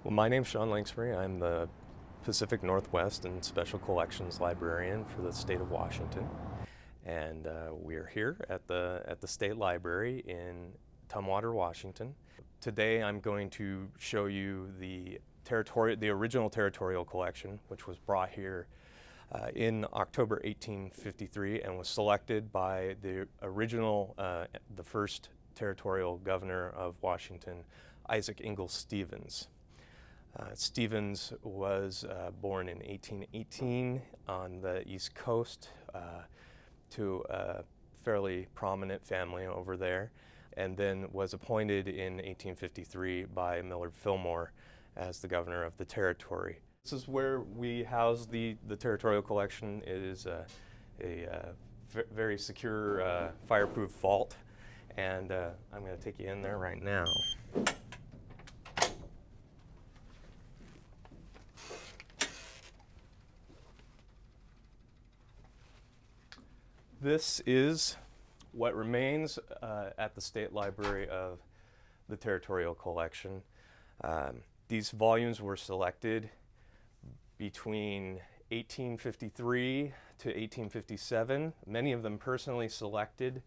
Well, my name's Sean Lanksbury. I'm the Pacific Northwest and Special Collections Librarian for the state of Washington. And we're here at the State Library in Tumwater, Washington. Today I'm going to show you the original Territorial Collection, which was brought here in October 1853 and was selected by the first territorial governor of Washington, Isaac Ingalls Stevens. Stevens was born in 1818 on the East Coast to a fairly prominent family over there, and then was appointed in 1853 by Millard Fillmore as the governor of the territory. This is where we house the Territorial Collection. It is a very secure, fireproof vault, and I'm going to take you in there right now. This is what remains at the State Library of the Territorial Collection. These volumes were selected between 1853 to 1857, many of them personally selected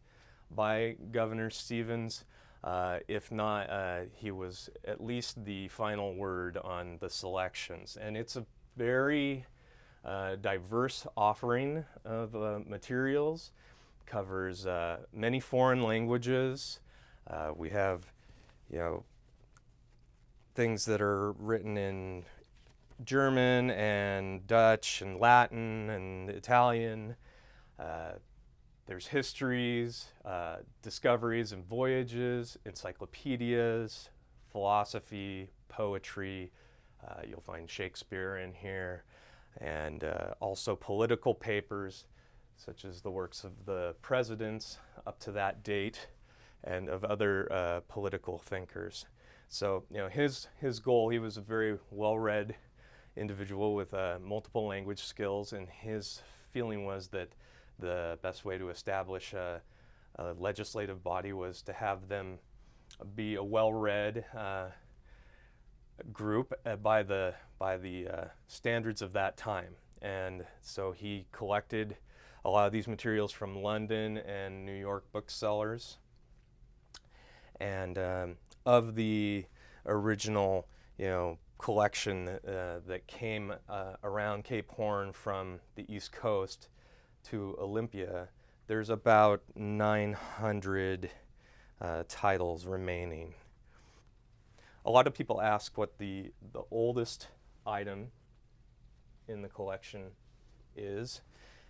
by Governor Stevens. If not, he was at least the final word on the selections. And it's a very diverse offering of materials, covers many foreign languages. We have, things that are written in German and Dutch and Latin and Italian. There's histories, discoveries and voyages, encyclopedias, philosophy, poetry. You'll find Shakespeare in here. And also political papers, such as the works of the presidents up to that date and of other political thinkers. So, his goal, he was a very well-read individual with multiple language skills, and his feeling was that the best way to establish a legislative body was to have them be a well-read group by the standards of that time. And so he collected a lot of these materials from London and New York booksellers. And of the original, collection that came around Cape Horn from the East Coast to Olympia, there's about 900 titles remaining. A lot of people ask what the oldest item in the collection is,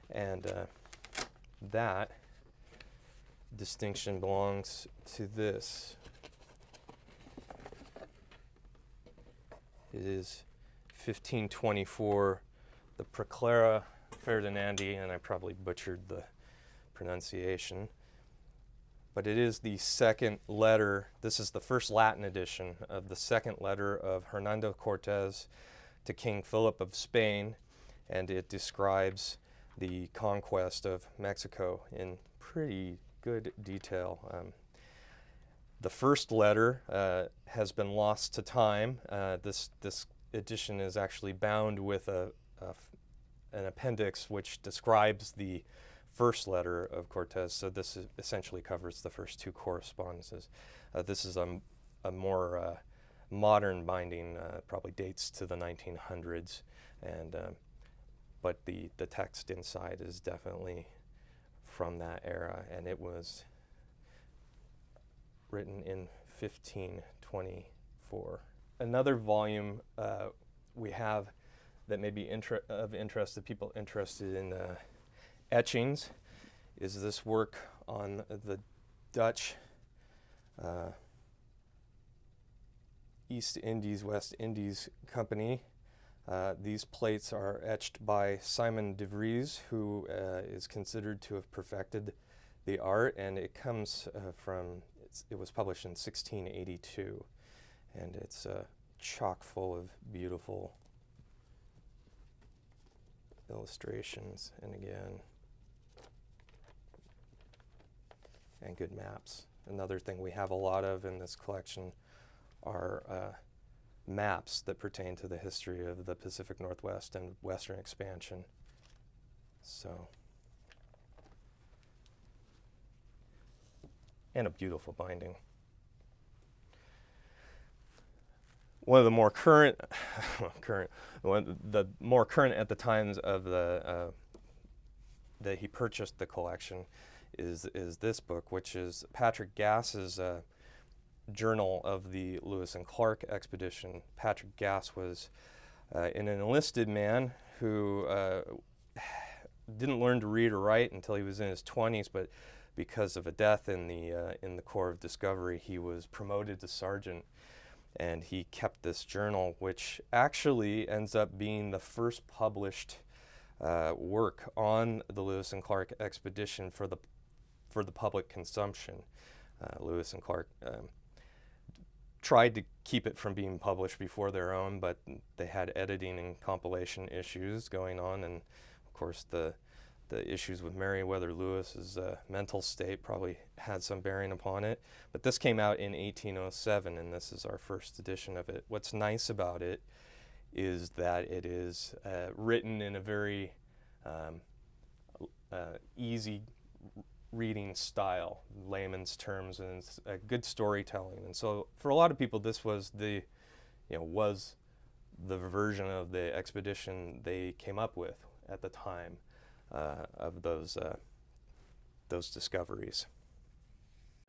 and that distinction belongs to this. It is 1524, the Proclera Ferdinandi, and I probably butchered the pronunciation. But it is the second letter. This is the first Latin edition of the second letter of Hernando Cortez to King Philip of Spain, and it describes the conquest of Mexico in pretty good detail. The first letter has been lost to time. This edition is actually bound with an appendix which describes the first letter of Cortez, so this essentially covers the first two correspondences. This is a more modern binding, probably dates to the 1900s, and but the text inside is definitely from that era, and it was written in 1524. Another volume we have that may be of interest to people interested in etchings is this work on the Dutch East Indies, West Indies Company. These plates are etched by Simon de Vries, who is considered to have perfected the art, and it comes it was published in 1682, and it's chock full of beautiful illustrations, and good maps. Another thing we have a lot of in this collection are maps that pertain to the history of the Pacific Northwest and Western expansion. So, and a beautiful binding. One of the more current, the more current at the times of the that he purchased the collection is this book, which is Patrick Gass's journal of the Lewis and Clark expedition. Patrick Gass was an enlisted man who didn't learn to read or write until he was in his 20s, but because of a death in the Corps of Discovery, he was promoted to sergeant, and he kept this journal, which actually ends up being the first published work on the Lewis and Clark expedition for the public consumption. Lewis and Clark tried to keep it from being published before their own, but they had editing and compilation issues going on, and of course the issues with Meriwether Lewis's mental state probably had some bearing upon it. But this came out in 1807, and this is our first edition of it. What's nice about it is that it is written in a very easy reading style, layman's terms, and it's a good storytelling. And so for a lot of people, this was the version of the expedition they came up with at the time of those discoveries.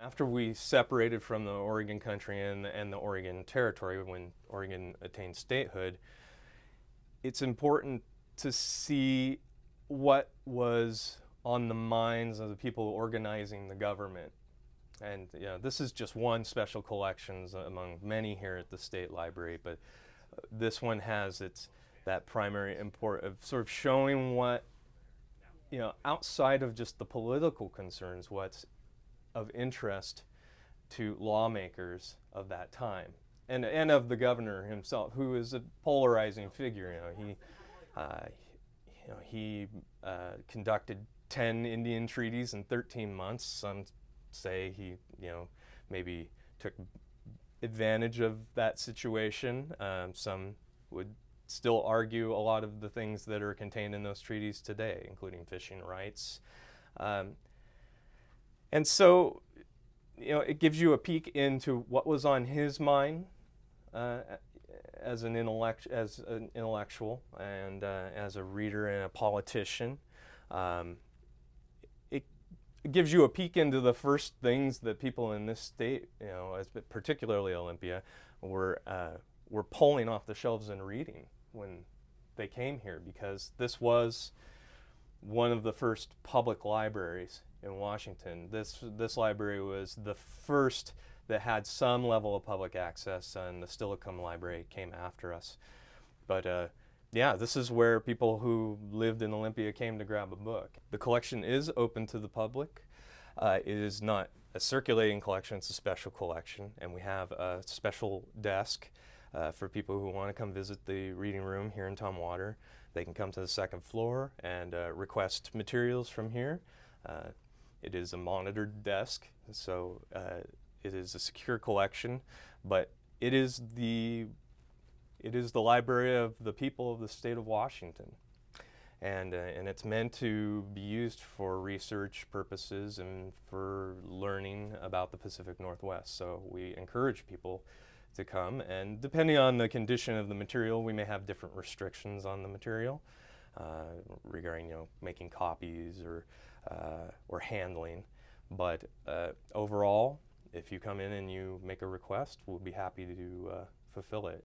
After we separated from the Oregon country and the Oregon Territory, when Oregon attained statehood, it's important to see what was on the minds of the people organizing the government. And this is just one special collection among many here at the State Library, but this one has that primary import of sort of showing what, outside of just the political concerns, what's of interest to lawmakers of that time, and of the governor himself, who is a polarizing figure. He conducted 10 Indian treaties in 13 months. Some say he, maybe took advantage of that situation. Some would still argue a lot of the things that are contained in those treaties today, including fishing rights. And so, it gives you a peek into what was on his mind as an intellectual and as a reader and a politician. It gives you a peek into the first things that people in this state, particularly Olympia, were pulling off the shelves and reading when they came here, because this was one of the first public libraries in Washington. This library was the first that had some level of public access, and the Steilacoom Library came after us. But this is where people who lived in Olympia came to grab a book. The collection is open to the public. It is not a circulating collection, it's a special collection, and we have a special desk for people who want to come visit the reading room here in Tumwater. They can come to the second floor and request materials from here. It is a monitored desk, so it is a secure collection, but it is the library of the people of the state of Washington. And it's meant to be used for research purposes and for learning about the Pacific Northwest. So we encourage people to come, and depending on the condition of the material, we may have different restrictions on the material regarding making copies or handling. But overall, if you come in and you make a request, we'll be happy to fulfill it.